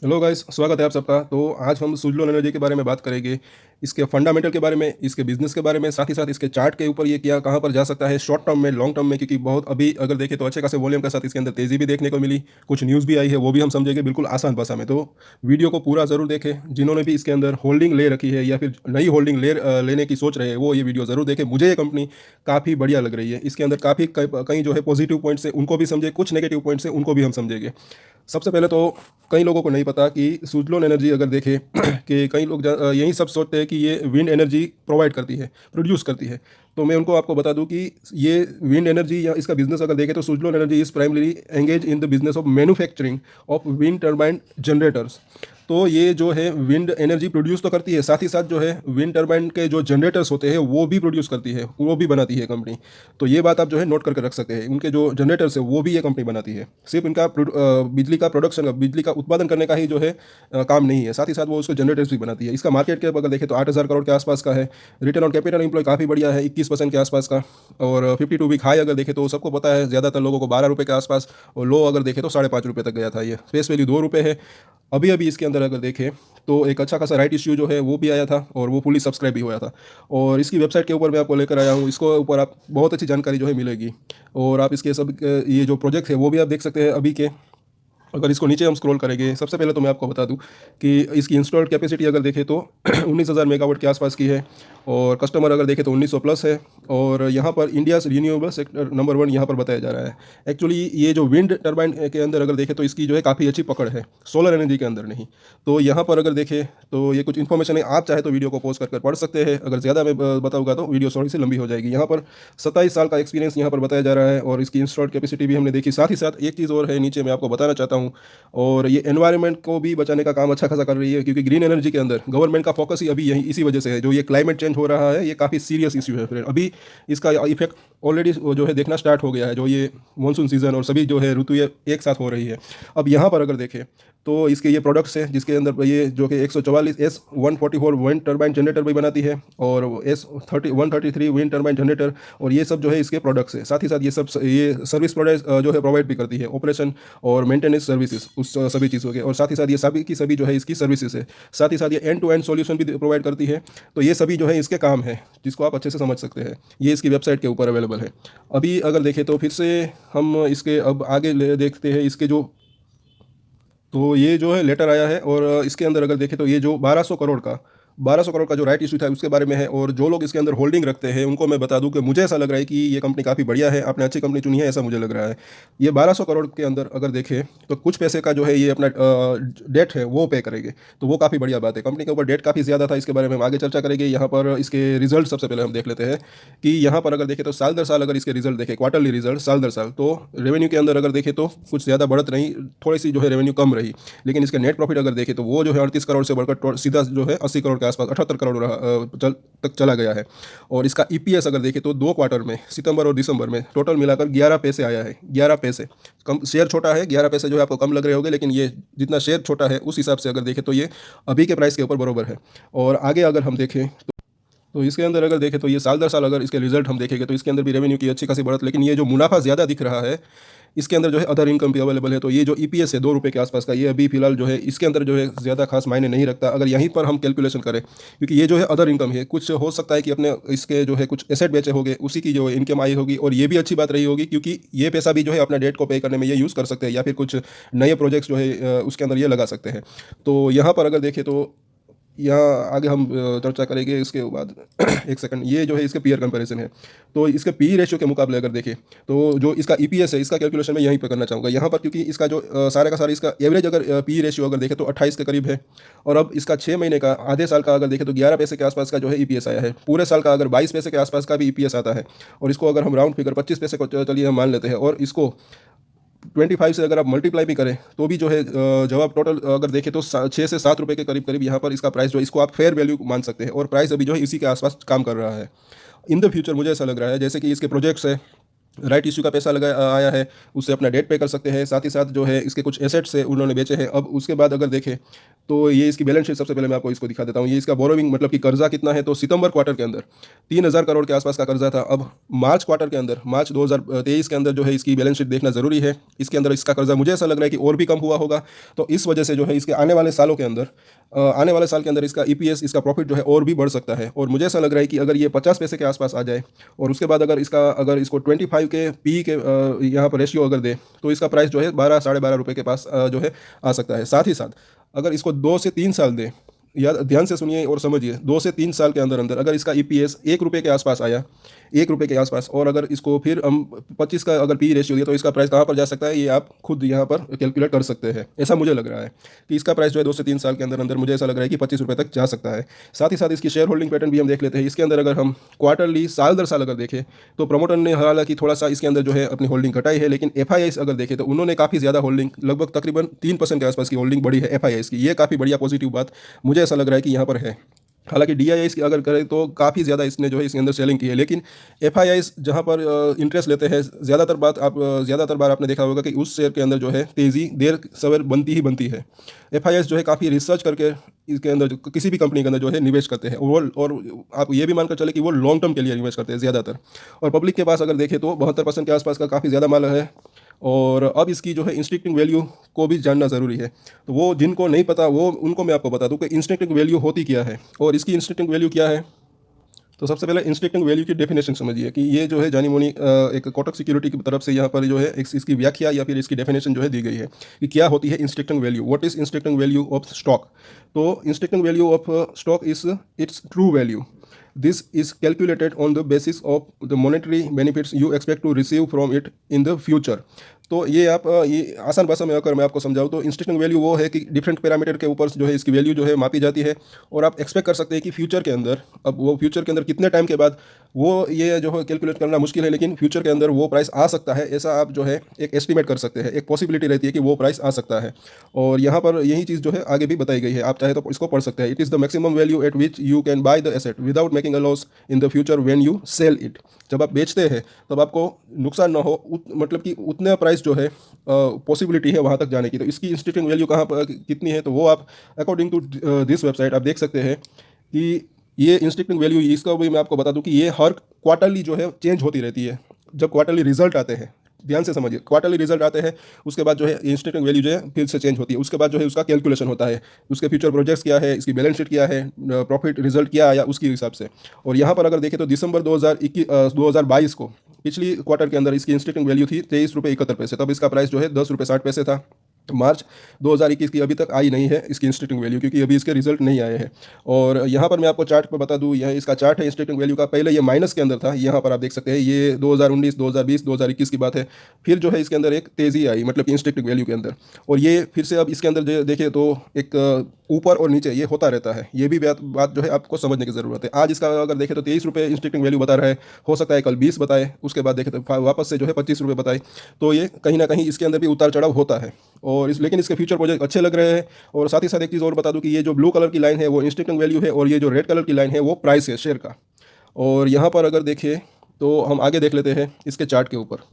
Hello guys, स्वागत है आप सबका। तो आज हम सुजलोन एनर्जी के बारे में बात करेंगे, इसके फंडामेंटल के बारे में, इसके बिजनेस के बारे में, साथ ही साथ इसके चार्ट के ऊपर ये क्या कहाँ पर जा सकता है शॉर्ट टर्म में, लॉन्ग टर्म में, क्योंकि बहुत अभी अगर देखें तो अच्छे खासे वॉल्यूम के साथ इसके अंदर तेज़ी भी देखने को मिली। कुछ न्यूज़ भी आई है, वो भी हम समझेंगे बिल्कुल आसान भाषा में। तो वीडियो को पूरा ज़रूर देखें। जिन्होंने भी इसके अंदर होल्डिंग ले रखी है या फिर नई होल्डिंग लेने की सोच रहे हैं, वो ये वीडियो ज़रूर देखें। मुझे ये कंपनी काफ़ी बढ़िया लग रही है। इसके अंदर काफ़ी कई जो है पॉजिटिव पॉइंट्स हैं उनको भी समझे, कुछ नेगेटिव पॉइंट्स हैं उनको भी हम समझेंगे। सबसे पहले तो कई लोगों को नहीं पता कि सुजलोन एनर्जी अगर देखें कि कई लोग यही सब सोचते हैं कि ये विंड एनर्जी प्रोवाइड करती है, प्रोड्यूस करती है। तो मैं उनको आपको बता दूं कि ये विंड एनर्जी या इसका बिजनेस अगर देखें तो Suzlon energy is primary engage in the business of manufacturing of wind turbine generators. तो ये जो है विंड एनर्जी प्रोड्यूस तो करती है, साथ ही साथ जो है विंड टर्बाइन के जो जनरेटर्स होते हैं वो भी प्रोड्यूस करती है, वो भी बनाती है कंपनी। तो ये बात आप जो है नोट करके रख सकते हैं। उनके जो जनरेटर्स है वो भी ये कंपनी बनाती है। सिर्फ इनका बिजली का प्रोडक्शन का, बिजली का उत्पादन करने का ही जो है काम नहीं है, साथ ही साथ वो उसके जनरेटर्स भी बनाती है। इसका मार्केट कैप अगर देखें तो 8,000 करोड़ के आसपास का है। रिटर्न ऑन कैपिटल एम्प्लॉय काफ़ी बढ़िया है, 21% के आसपास का। और 52 वीक हाई अगर देखें तो सबको पता है ज़्यादातर लोगों को 12 रुपये के आसपास, और लो अगर देखें तो 5.5 रुपये तक गया था। ये फेस वैल्यू 2 रुपये है। अभी अभी इसके अंदर अगर देखें तो एक अच्छा खासा राइट इश्यू जो है वो भी आया था, और वो फुली सब्सक्राइब भी हुआ था। और इसकी वेबसाइट के ऊपर मैं आपको लेकर आया हूँ। इसको ऊपर आप बहुत अच्छी जानकारी जो है मिलेगी। और आप इसके सब ये जो प्रोजेक्ट है वो भी आप देख सकते हैं अभी के। अगर इसको नीचे हम स्क्रॉल करेंगे, सबसे पहले तो मैं आपको बता दूं कि इसकी इंस्टॉल्ड कैपेसिटी अगर देखें तो 19,000 मेगावाट के आसपास की है। और कस्टमर अगर देखें तो 1900 प्लस है। और यहाँ पर इंडिया रिन्यूएबल सेक्टर नंबर 1 यहाँ पर बताया जा रहा है। एक्चुअली ये जो विंड टर्बाइन के अंदर अगर देखें तो इसकी जो है काफ़ी अच्छी पकड़ है, सोलर एनर्जी के अंदर नहीं। तो यहाँ पर अगर देखें तो ये कुछ इन्फॉर्मेशन है, आप चाहे तो वीडियो को पॉज कर पढ़ सकते हैं। अगर ज़्यादा मैं बताऊँगा तो वीडियो थोड़ी सी लंबी हो जाएगी। यहाँ पर 27 साल का एक्सपीरियंस यहाँ पर बताया जा रहा है, और इसकी इंस्टॉल्ड कैपेसिटी भी हमने देखी। साथ ही साथ एक चीज़ और है नीचे मैं आपको बताना चाहता हूँ, और ये एनवायरनमेंट को भी बचाने का काम अच्छा खासा कर रही है, क्योंकि ग्रीन एनर्जी के अंदर गवर्नमेंट का फोकस ही अभी यही इसी वजह से है। जो ये क्लाइमेट चेंज हो रहा है, ये काफ़ी सीरियस इशू है। फिर अभी इसका इफेक्ट ऑलरेडी जो है देखना स्टार्ट हो गया है। जो ये मानसून सीजन और सभी जो है ऋतु ये एक साथ हो रही है। अब यहाँ पर अगर देखें तो इसके ये प्रोडक्ट्स हैं जिसके अंदर ये जो कि 144S144 विंड टर्बाइन जनरेटर भी बनाती है, और S133 विंड टर्बाइन जनरेटर। और ये सब जो है इसके प्रोडक्ट्स है। साथ ही साथ ये सर्विस प्रोडक्ट जो है प्रोवाइड भी करती है, ऑपरेशन और मेंटेनेंस सर्विसेज उस सभी चीज़ों के। और साथ ही साथ ये सभी की सभी जो है इसकी सर्विसेज है। साथ ही साथ ये एंड टू एंड सॉल्यूशन भी प्रोवाइड करती है। तो ये सभी जो है इसके काम है, जिसको आप अच्छे से समझ सकते हैं। ये इसकी वेबसाइट के ऊपर अवेलेबल है। अभी अगर देखें तो फिर से हम इसके अब आगे देखते हैं इसके जो। तो ये जो है लेटर आया है, और इसके अंदर अगर देखें तो ये जो 1200 करोड़ का जो राइट इशू था उसके बारे में है। और जो लोग इसके अंदर होल्डिंग रखते हैं उनको मैं बता दूं कि मुझे ऐसा लग रहा है कि ये कंपनी काफ़ी बढ़िया है, आपने अच्छी कंपनी चुनी है, ऐसा मुझे लग रहा है। ये 1200 करोड़ के अंदर अगर देखें तो कुछ पैसे का जो है ये अपना डेट है वो पे करेंगे। तो वो काफ़ी बढ़िया बात है। कंपनी के ऊपर डेट काफ़ी ज़्यादा था, इसके बारे में हम आगे चर्चा करेंगे। यहाँ पर इसके रिजल्ट सबसे पहले हम देख लेते हैं कि यहाँ पर अगर देखें तो साल दर साल अगर इसके रिजल्ट देखें, क्वार्टरली रिजल्ट साल दर साल, तो रेवेन्यू के अंदर अगर देखें तो कुछ ज़्यादा बढ़त नहीं, थोड़ी सी जो है रेवेन्यू कम रही। लेकिन इसका नेट प्रॉफिट अगर देखें तो वो जो है 38 करोड़ से बढ़कर सीधा जो है 80 करोड़ के आसपास, 78 करोड़ तक चला गया है। और इसका ईपीएस अगर देखें तो 2 क्वार्टर में, सितंबर और दिसंबर में, टोटल मिलाकर 11 पैसे आया है। 11 पैसे, कम शेयर छोटा है, 11 पैसे जो है आपको कम लग रहे होंगे, लेकिन ये जितना शेयर छोटा है उस हिसाब से अगर देखें तो ये अभी के प्राइस के ऊपर बरोबर है। और आगे अगर हम देखें तो इसके अंदर अगर देखें तो ये साल दर साल अगर इसके रिजल्ट हम देखेंगे तो इसके अंदर भी रेवेन्यू की अच्छी खासी बढ़त, लेकिन ये जो मुनाफा ज़्यादा दिख रहा है इसके अंदर जो है अदर इनकम भी अवेलेबल है। तो ये जो ईपीएस है 2 रुपये के आसपास का, ये अभी फिलहाल जो है इसके अंदर जो है ज़्यादा खास मायने नहीं रखता अगर यहीं पर हम कैलकुलेशन करें, क्योंकि ये जो है अदर इनकम है। कुछ हो सकता है कि अपने इसके जो है कुछ एसेट बेचे होंगे, उसी की जो इनकम आई होगी। और ये भी अच्छी बात रही होगी, क्योंकि ये पैसा भी जो है अपना डेट को पे करने में ये यूज़ कर सकते हैं, या फिर कुछ नए प्रोजेक्ट्स जो है उसके अंदर ये लगा सकते हैं। तो यहाँ पर अगर देखें तो यहाँ आगे हम चर्चा करेंगे इसके बाद। एक सेकंड, ये जो है इसके पीयर कंपैरिजन है। तो इसके पी रेशियो के मुकाबले अगर देखें तो जो इसका ईपीएस है, इसका कैलकुलेशन मैं यहीं पर करना चाहूँगा यहाँ पर, क्योंकि इसका जो सारे का सारा इसका एवरेज अगर पी रेशियो अगर देखें तो 28 के करीब है। और अब इसका 6 महीने का, आधे साल का अगर देखें तो 11 पैसे के आसपास का जो है ईपीएस आया है। पूरे साल का अगर 22 पैसे के आसपास का भी ईपीएस आता है, और इसको अगर हम राउंड फिगर 25 पैसे को चलिए हम मान लेते हैं, और इसको 25 से अगर आप मल्टीप्लाई भी करें तो भी जो है जवाब टोटल अगर देखें तो 6 से 7 रुपये के करीब करीब यहाँ पर इसका प्राइस जो है, इसको आप फेयर वैल्यू मान सकते हैं। और प्राइस अभी जो है इसी के आसपास काम कर रहा है। इन द फ्यूचर मुझे ऐसा लग रहा है जैसे कि इसके प्रोजेक्ट्स है, राइट इशू का पैसा लगा आया है, उससे अपना डेट पे कर सकते हैं। साथ ही साथ जो है इसके कुछ एसेट्स है उन्होंने बेचे हैं। अब उसके बाद अगर देखें तो ये इसकी बैलेंस शीट सबसे पहले मैं आपको इसको दिखा देता हूँ। ये इसका बोरोविंग मतलब कि कर्जा कितना है, तो सितंबर क्वार्टर के अंदर 3000 करोड़ के आसपास का कर्जा था। अब मार्च क्वार्टर के अंदर, मार्च 2023 के अंदर जो है इसकी बैलेंस शीट देखना ज़रूरी है। इसके अंदर इसका कर्जा मुझे ऐसा लग रहा है कि और भी कम हुआ होगा। तो इस वजह से जो है इसके आने वाले सालों के अंदर, आने वाले साल के अंदर इसका ईपीएस, इसका प्रॉफिट जो है और भी बढ़ सकता है। और मुझे ऐसा लग रहा है कि अगर ये 50 पैसे के आसपास आ जाए और उसके बाद अगर इसको 25 के पी के यहाँ पर रेशियो अगर दे, तो इसका प्राइस जो है 12 साढ़े 12 रुपये के पास जो है आ सकता है। साथ ही साथ अगर इसको 2 से 3 साल दे, या ध्यान से सुनिए और समझिए, 2 से 3 साल के अंदर अंदर अगर इसका ईपीएस 1 रुपये के आसपास आया, 1 रुपये के आसपास, और अगर इसको फिर हम 25 का अगर पी रेशियो दिया, तो इसका प्राइस कहाँ पर जा सकता है, ये आप खुद यहाँ पर कैलकुलेट कर सकते हैं। ऐसा मुझे लग रहा है कि इसका प्राइस जो है 2 से 3 साल के अंदर अंदर मुझे ऐसा लग रहा है कि 25 रुपये तक जा सकता है। साथ ही साथ इसकी शेयर होल्डिंग पैटर्न भी हम देख लेते हैं। इसके अंदर अगर हम क्वार्टरली, साल दर साल अगर देखें, तो प्रमोटर ने हालांकि थोड़ा सा इसके अंदर जो है अपनी होल्डिंग घटाई है, लेकिन एफआईआईस अगर देखें तो उन्होंने काफ़ी ज़्यादा होल्डिंग, लगभग तकरीबन 3% के आसपास की होल्डिंग बढ़ी है एफआईआईस की। ये काफ़ी बढ़िया पॉजिटिव बात मुझे ऐसा लग रहा है कि यहाँ पर है। हालांकि डीआईआईस की अगर करें तो काफ़ी ज़्यादा इसने जो है इसके अंदर सेलिंग की है, लेकिन एफआईआईस जहाँ पर इंटरेस्ट लेते हैं, ज़्यादातर बार आपने देखा होगा कि उस शेयर के अंदर जो है तेज़ी देर सवेर बनती ही बनती है। एफआईआईस जो है काफ़ी रिसर्च करके इसके अंदर किसी भी कंपनी के अंदर जो है निवेश करते हैं, और आप ये भी मानकर चले कि वो लॉन्ग टर्म के लिए निवेश करते हैं ज़्यादातर। और पब्लिक के पास अगर देखें तो 72% के आसपास का काफ़ी ज़्यादा माल है। और अब इसकी जो है इंस्टिंक्टिव वैल्यू को भी जानना ज़रूरी है। तो वो जिनको नहीं पता, वो उनको मैं आपको बता दूं कि इंस्टिंक्टिव वैल्यू होती क्या है और इसकी इंस्टिंक्टिव वैल्यू क्या है। तो सबसे पहले इंस्टिंक्टिव वैल्यू की डेफिनेशन समझिए कि ये जो है जानी मोनी एक कोटक सिक्योरिटी की तरफ से यहाँ पर जो है इसकी व्याख्या या फिर इसकी डेफिनेशन जो है दी गई है कि क्या होती है instinctive value. What is instinctive value of stock? तो instinctive value of stock is its true value. This is calculated on the basis of the monetary benefits you expect to receive from it in the future. तो ये आप ये आसान भाषा में अगर मैं आपको समझाऊँ तो इंस्टिंक्टिव वैल्यू वो है कि डिफरेंट पैरामीटर के ऊपर जो है इसकी वैल्यू जो है मापी जाती है, और आप एक्सपेक्ट कर सकते हैं कि फ्यूचर के अंदर, अब वो फ्यूचर के अंदर कितने टाइम के बाद, वो ये जो है कैलकुलेट करना मुश्किल है, लेकिन फ्यूचर के अंदर वो प्राइस आ सकता है, ऐसा आप जो है एक एस्टिमेट कर सकते हैं। एक पॉसिबिलिटी रहती है कि वो प्राइस आ सकता है, और यहाँ पर यही चीज़ जो है आगे भी बताई गई है, आप चाहे तो इसको पढ़ सकते हैं। It is the maximum value at which you can buy the asset without making a loss in the future when you sell it. जब आप बेचते हैं तब आपको नुकसान ना हो, मतलब कि उतने प्राइस जो है पॉसिबिलिटी है वहाँ तक जाने की। तो इसकी इंस्टिंक्टिव वैल्यू कहाँ पर कितनी है, तो वो आप अकॉर्डिंग टू दिस वेबसाइट आप देख सकते हैं कि ये इंस्टिंक्टिव वैल्यू, इसका भी मैं आपको बता दूं कि ये हर क्वार्टरली जो है चेंज होती रहती है। जब क्वार्टरली रिजल्ट आते हैं, ध्यान से समझिए, क्वार्टरली रिजल्ट आते हैं, उसके बाद जो है इंस्टिंक्टिव वैल्यू जो है फिर से चेंज होती है। उसके बाद जो है उसका कैलकुलेशन होता है, उसके फ्यूचर प्रोजेक्ट्स क्या है, इसकी बैलेंस शीट क्या है, प्रॉफिट रिजल्ट क्या आया उसके हिसाब से। और यहाँ पर अगर देखें तो दिसंबर 2022 को, पिछली क्वार्टर के अंदर इसकी इंस्टिंक्टिव वैल्यू थी 23 रुपये 71 पैसे, तब इसका प्राइस जो है 10 रुपये 60 पैसे था। मार्च 2021 की अभी तक आई नहीं है इसकी इंस्टिंक्टिव वैल्यू, क्योंकि अभी इसके रिजल्ट नहीं आए हैं। और यहाँ पर मैं आपको चार्ट पर बता दूँ, यह इसका चार्ट है इंस्टिंक्टिव वैल्यू का। पहले ये माइनस के अंदर था, यहाँ पर आप देख सकते हैं, ये 2019, 2020, 2021 की बात है। फिर जो है इसके अंदर एक तेज़ी आई, मतलब कि इंस्टिंक्टिव वैल्यू के अंदर, और ये फिर से अब इसके अंदर जो देखें तो एक ऊपर और नीचे ये होता रहता है। ये भी बात जो है आपको समझने की ज़रूरत है। आज इसका अगर देखें तो 23 रुपये इंस्टिंक्टिव वैल्यू बता रहा है, हो सकता है कल 20 बताए, उसके बाद देखें तो वापस से जो है 25 रुपये बताए। तो ये कहीं ना कहीं इसके अंदर भी उतार चढ़ाव होता है, और लेकिन इसके फ्यूचर प्रोजेक्ट अच्छे लग रहे हैं। और साथ ही साथ एक चीज़ और बता दूं कि ये जो ब्लू कलर की लाइन है वो इंस्टिंक्टिव वैल्यू है, और ये जो रेड कलर की लाइन है वो प्राइस है शेयर का। और यहाँ पर अगर देखें तो हम आगे देख लेते हैं इसके चार्ट के ऊपर।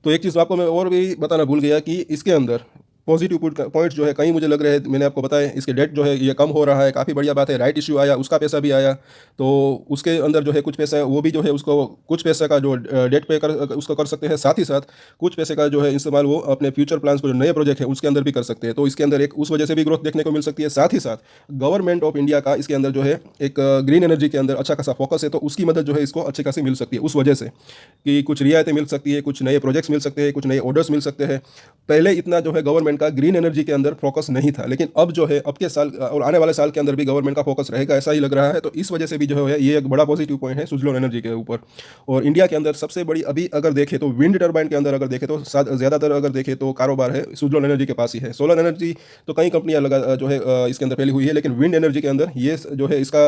तो एक चीज़ आपको मैं और भी बताना भूल गया कि इसके अंदर पॉजिटिव पॉइंट्स जो है कहीं मुझे लग रहे हैं, मैंने आपको बताया, इसके डेट जो है ये कम हो रहा है, काफ़ी बढ़िया बात है। राइट इशू आया, उसका पैसा भी आया, तो उसके अंदर जो है कुछ पैसा वो भी जो है उसको कुछ पैसे का जो डेट पे उसको कर सकते हैं। साथ ही साथ कुछ पैसे का जो है इस्तेमाल वो अपने फ्यूचर प्लान्स को, जो नए प्रोजेक्ट है उसके अंदर भी कर सकते हैं। तो इसके अंदर एक उस वजह से भी ग्रोथ देखने को मिल सकती है। साथ ही साथ गवर्नमेंट ऑफ इंडिया का इसके अंदर जो है एक ग्रीन एनर्जी के अंदर अच्छा खासा फोकस है, तो उसकी मदद जो है इसको अच्छी खासी मिल सकती है, उस वजह से कि कुछ रियायतें मिल सकती है, कुछ नए प्रोजेक्ट्स मिल सकते हैं, कुछ नए ऑर्डर्स मिल सकते हैं। पहले इतना जो है गवर्नमेंट का ग्रीन एनर्जी के अंदर फोकस नहीं था, लेकिन अब जो है अब के साल और आने वाले साल के अंदर भी गवर्नमेंट का फोकस रहेगा, ऐसा ही लग रहा है। तो इस वजह से भी जो है ये एक बड़ा पॉजिटिव पॉइंट है सुजलोन एनर्जी के ऊपर। और इंडिया के अंदर सबसे बड़ी अभी अगर देखें तो विंड टर्बाइन के अंदर अगर देखें तो ज़्यादातर अगर देखें तो कारोबार है सुजलोन एनर्जी के पास ही है। सोलर एनर्जी तो कई कंपनियां लगा जो है इसके अंदर फैली हुई है, लेकिन विंड एनर्जी के अंदर ये जो है इसका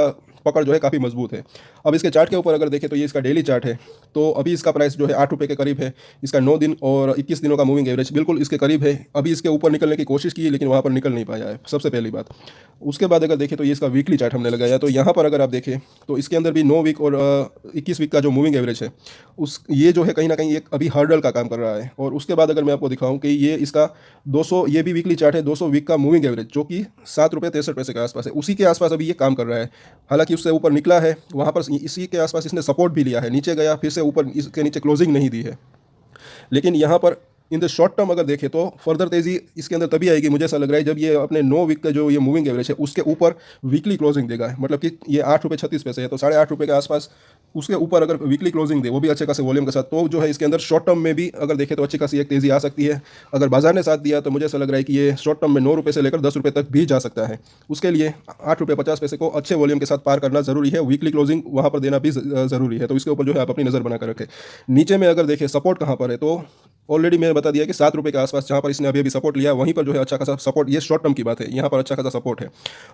पकड़ जो है काफ़ी मजबूत है। अब इसके चार्ट के ऊपर अगर देखें तो ये इसका डेली चार्ट है, तो अभी इसका प्राइस जो है ₹8 के करीब है। इसका 9 दिन और 21 दिनों का मूविंग एवरेज बिल्कुल इसके करीब है। अभी इसके ऊपर निकलने की कोशिश की लेकिन वहाँ पर निकल नहीं पाया है, सबसे पहली बात। उसके बाद अगर देखें तो ये इसका वीकली चार्ट हमने लगाया, तो यहाँ पर अगर आप देखें तो इसके अंदर भी 9 वीक और 21 वीक का जो मूविंग एवरेज है, उस ये जो है कहीं न कहीं एक अभी हर्डल का काम कर रहा है। और उसके बाद अगर मैं आपको दिखाऊँ कि ये इसका 200, ये भी वीकली चार्ट है, 200 वीक का मूविंग एवरेज जो कि ₹7.63 के आसपास है, उसी के आसपास अभी ये काम कर रहा है। हालाँकि उससे ऊपर निकला है, वहाँ पर इसी के आसपास इसने सपोर्ट भी लिया है, नीचे गया फिर से ऊपर, इसके नीचे क्लोजिंग नहीं दी है। लेकिन यहाँ पर इन द शॉर्ट टर्म अगर देखें तो फर्दर तेज़ी इसके अंदर तभी आएगी, मुझे ऐसा लग रहा है, जब ये अपने 9 वीक का जो ये मूविंग एवरेज है उसके ऊपर वीकली क्लोजिंग देगा। मतलब कि ये ₹8.36 है, तो ₹8.5 के आसपास उसके ऊपर अगर वीकली क्लोजिंग दे, वो भी अच्छे खासे वॉल्यूम के साथ, तो जो है इसके अंदर शॉर्ट टर्म में भी अगर देखें तो अच्छी खासी एक तेज़ी आ सकती है। अगर बाजार ने साथ दिया तो मुझे ऐसा लग रहा है कि ये शॉर्ट टर्म में ₹9 से लेकर ₹10 तक भी जा सकता है। उसके लिए ₹8.50 को अच्छे वॉल्यूम के साथ पार करना ज़रूरी है, वीकली क्लोजिंग वहाँ पर देना भी ज़रूरी है। तो इसके ऊपर जो है आप अपनी नज़र बनाकर रखें। नीचे में अगर देखें सपोर्ट कहाँ पर है, तो ऑलरेडी मैंने बता दिया कि ₹7 के आसपास जहाँ पर इसने अभी सपोर्ट लिया, वहीं पर जो है अच्छा खासा सपोर्ट, ये शॉर्ट टर्म की बात है, यहाँ पर अच्छा खासा सपोर्ट है।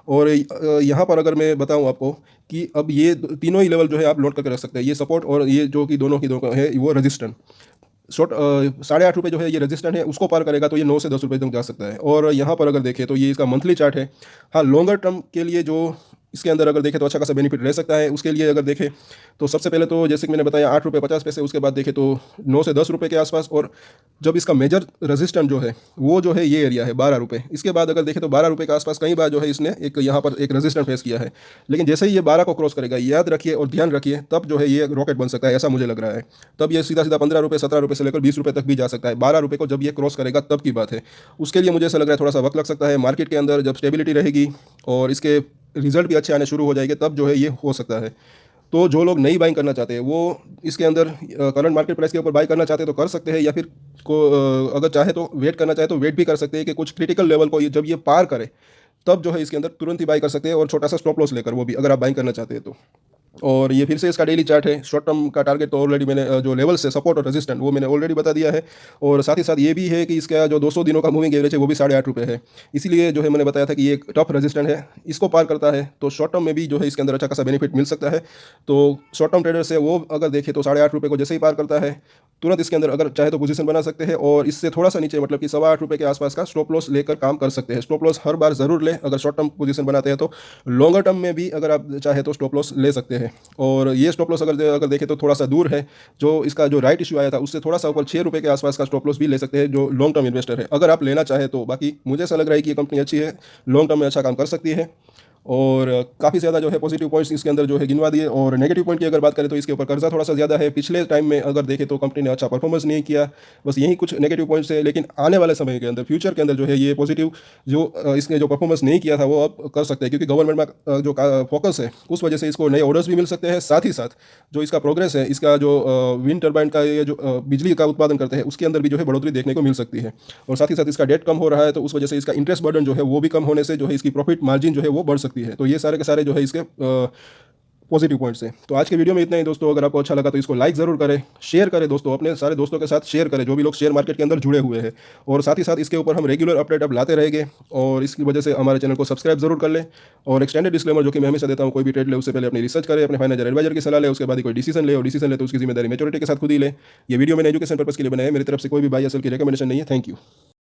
और यहाँ पर अगर मैं बताऊँ आपको कि अब ये तीनों ही लेवल जो है आप नोट करके रख सकते हैं, ये सपोर्ट और ये जो कि दोनों की दोनों है वो रेजिस्टेंट। शॉर्ट ₹8.5 जो है ये रेजिस्टेंट है, उसको पार करेगा तो ये ₹9 से ₹10 तक जा सकता है। और यहाँ पर अगर देखें तो ये इसका मंथली चार्ट है। हाँ, लॉन्गर टर्म के लिए जो इसके अंदर अगर देखें तो अच्छा खासा बेनिफिट रह सकता है। उसके लिए अगर देखें तो सबसे पहले तो जैसे कि मैंने बताया ₹8.50, उसके बाद देखें तो ₹9 से ₹10 के आसपास। और जब इसका मेजर रेजिस्टेंट जो है वो जो है ये एरिया है ₹12। इसके बाद अगर देखें तो ₹12 के आसपास कई बार जो है इसने एक यहाँ पर एक रेजिस्टेंट फेस किया है, लेकिन जैसे ही ये 12 को क्रॉस करेगा, याद रखिए और ध्यान रखिए, तब जो है ये रॉकेट बन सकता है, ऐसा मुझे लग रहा है। तब ये सीधा सीधा ₹15, ₹17 से लेकर ₹20 तक भी जा सकता है। ₹12 को जब ये क्रॉस करेगा तब की बात है। उसके लिए मुझे ऐसा लग रहा है थोड़ा सा वक्त लग सकता है। मार्केट के अंदर जब स्टेबिलिटी रहेगी और इसके रिजल्ट भी अच्छे आने शुरू हो जाएंगे, तब जो है ये हो सकता है। तो जो लोग नई बाइंग करना चाहते हैं वो इसके अंदर करंट मार्केट प्राइस के ऊपर बाई करना चाहते हैं तो कर सकते हैं, या फिर अगर चाहे तो वेट करना चाहे तो वेट भी कर सकते हैं कि कुछ क्रिटिकल लेवल को जब ये पार करे, तब जो है इसके अंदर तुरंत ही बाई कर सकते हैं, और छोटा सा स्टॉप लॉस लेकर, वो भी अगर आप बाइंग करना चाहते हैं तो। और ये फिर से इसका डेली चार्ट है। शॉर्ट टर्म का टारगेट तो ऑलरेडी मैंने जो लेवल्स है सपोर्ट और रेजिस्टेंट वो मैंने ऑलरेडी बता दिया है। और साथ ही साथ ये भी है कि इसका जो 200 दिनों का मूविंग एवरेज है वो भी ₹8.5 है। इसीलिए जो है मैंने बताया था कि ये एक टफ रेजिस्टेंट है, इसको पार करता है तो शॉर्ट टर्म में भी जो है इसके अंदर अच्छा खासा बेनिफिट मिल सकता है। तो शॉर्ट टर्म ट्रेडर से वो अगर देखें तो ₹8.5 को जैसे ही पार करता है, तुरंत इसके अंदर अगर चाहे तो पोजीशन बना सकते हैं, और इससे थोड़ा सा नीचे मतलब कि ₹8.25 के आसपास का स्टॉप लॉस लेकर काम कर सकते हैं। स्टॉप लॉस हर बार ज़रूर लें अगर शॉर्ट टर्म पोजीशन बनाते हैं, तो लॉन्गर टर्म में भी अगर आप चाहे तो स्टॉप लॉस ले सकते हैं। और ये स्टॉप लॉस अगर देखें तो थोड़ा सा दूर है, जो इसका जो राइट इशू आया था उससे थोड़ा सा ऊपर ₹6 के आसपास का स्टॉप लॉस भी ले सकते हैं जो लॉन्ग टर्म इन्वेस्टर है, अगर आप लेना चाहे तो। बाकी मुझे ऐसा लग रहा है कि ये कंपनी अच्छी है, लॉन्ग टर्म में अच्छा काम कर सकती है। और काफ़ी ज़्यादा जो है पॉजिटिव पॉइंट्स इसके अंदर जो है गिनवा दिए। और नेगेटिव पॉइंट की अगर बात करें तो इसके ऊपर कर्जा थोड़ा सा ज़्यादा है, पिछले टाइम में अगर देखें तो कंपनी ने अच्छा परफॉर्मेंस नहीं किया, बस यही कुछ नेगेटिव पॉइंट्स है। लेकिन आने वाले समय के अंदर, फ्यूचर के अंदर जो है ये पॉजिटिव जो इसने जो परफॉर्मेंस नहीं किया था वो अब कर सकते हैं, क्योंकि गवर्नमेंट में जो फोकस है उस वजह से इसको नए ऑर्डर्स भी मिल सकते हैं। साथ ही साथ जो इसका प्रोग्रेस है, इसका जो विंड टर्बाइन का ये जो बिजली का उत्पादन करते हैं उसके अंदर भी जो है बढ़ोतरी देखने को मिल सकती है। और साथ ही साथ इसका डेट कम हो रहा है, तो उस वजह से इसका इंटरेस्ट बर्डन जो है वो भी कम होने से जो है इसकी प्रॉफिट मार्जिन जो है वो बढ़ सकती है। तो ये सारे के सारे जो है इसके पॉजिटिव पॉइंट्स हैं। तो आज के वीडियो में इतना ही दोस्तों। अगर आपको अच्छा लगा तो इसको लाइक ज़रूर करें, शेयर करें दोस्तों, अपने सारे दोस्तों के साथ शेयर करें जो भी लोग शेयर मार्केट के अंदर जुड़े हुए हैं। और साथ ही साथ इसके ऊपर हम रेगुलर अपडेट अब लाते रहेंगे, और इसकी वजह से हमारे चैनल को सब्सक्राइब जरूर कर लें। और एक्सटेंडेड डिस्क्लेमर जो कि मैं हमेशा देता हूँ, कोई भी ट्रेड ले उससे पहले अपनी रिसर्च करें, अपने फाइनेंशियल एडवाइजर की सलाह ले, उसके बाद ही कोई डिसीजन ले, और डिसीजन ले तो उसकी जिम्मेदारी मैच्योरिटी के साथ खुद ही ले। ये वीडियो मैंने एजुकेशन पर्पस के लिए बनाया है, मेरी तरफ से कोई भी बाय या सेल की रिकमेंडेशन नहीं है। Thank you.